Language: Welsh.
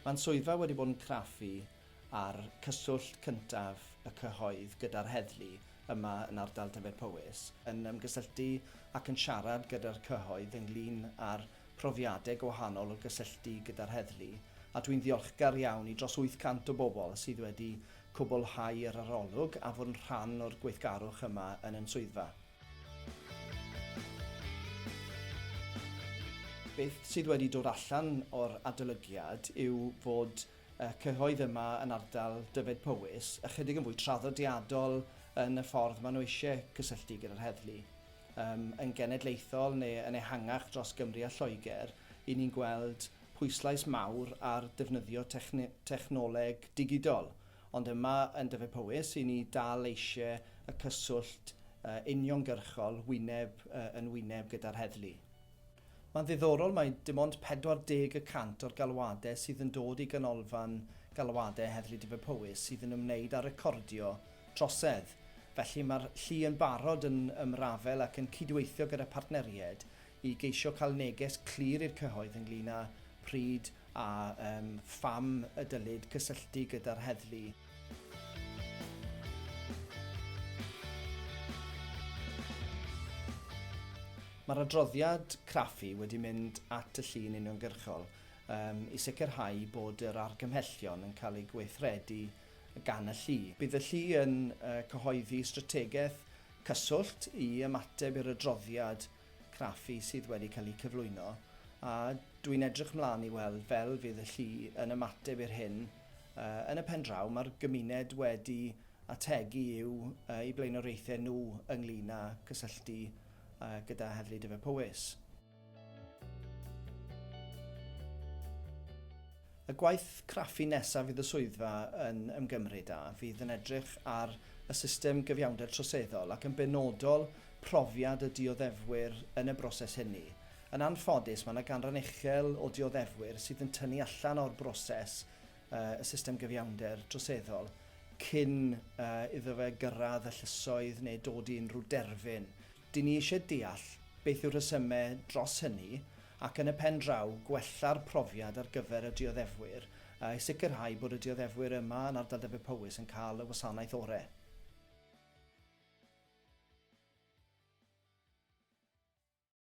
Mae'n swyddfa wedi bod yn craffu ar cyswllt cyntaf y cyhoedd gyda'r heddlu yma yn ardal Dyfed Powys, yn ymgysylltu ac yn siarad gyda'r cyhoedd ynglyn â'r profiadau gwahanol o gysylltu gyda'r heddlu, a dwi'n ddiolchgar iawn i dros 800 o bobl sydd wedi cwblhau yr arolwg a fod yn rhan o'r gweithgarwch yma yn ein swyddfa. Beth sydd wedi dod allan o'r adolygiad yw fod cyhoedd yma yn ardal Dyfed Powys ychydig yn fwy traddodiadol yn y ffordd maen nhw eisiau cysylltu gyda'r heddlu. Yn genedlaethol neu yn ehangach dros Gymru a Lloegr, i ni'n gweld pwyslais mawr ar defnyddio technoleg digidol. Ond yma yn Dyfed Powys, i ni dal eisiau y cyswllt uniongyrchol wyneb yn wyneb gyda'r heddlu. Mae'n ddiddorol mai dim ond 40% o'r galwadau sydd yn dod i ganolfan galwadau heddlu Dyfed Powys sydd yn ymwneud â recordio trosedd. Felly mae'r llu yn barod yn ymrafel ac yn cydweithio gyda partneriaid i geisio cael neges clir i'r cyhoedd ynglyn â pryd a pham y dylid cysylltu gyda'r heddlu. Mae'r adroddiad craffu wedi mynd at y llun uniongyrchol i sicrhau bod yr argymhellion yn cael ei gweithredu gan y llu. Bydd y llu yn cyhoeddi strategaeth cyswllt i ymateb i'r adroddiad craffu sydd wedi cael ei cyflwyno, a dwi'n edrych mlaen i weld fel fydd y llu yn ymateb i'r hyn. Yn y pen draw, mae'r gymuned wedi ategu i blaenoriaethau nhw ynglyn â cysylltu gyda heddlu Dyfed Powys. Y gwaith craffu nesaf fydd y swyddfa yn ymgymryd â fydd yn edrych ar y system gyfiawnder troseddol ac yn benodol profiad y dioddefwyr yn y broses hynny. Yn anffodus, mae yna ganran uchel o dioddefwyr sydd yn tynnu allan o'r broses y system gyfiawnder troseddol cyn iddo fe gyrraedd y llysoedd neu dod i unrhyw derfyn. Dyn ni eisiau deall beth yw'r rhesymau dros hynny ac yn y pen draw gwella'r profiad ar gyfer y dioddefwyr i sicrhau bod y dioddefwyr yma yn ardal Dyfed Powys yn cael y wasanaeth orau.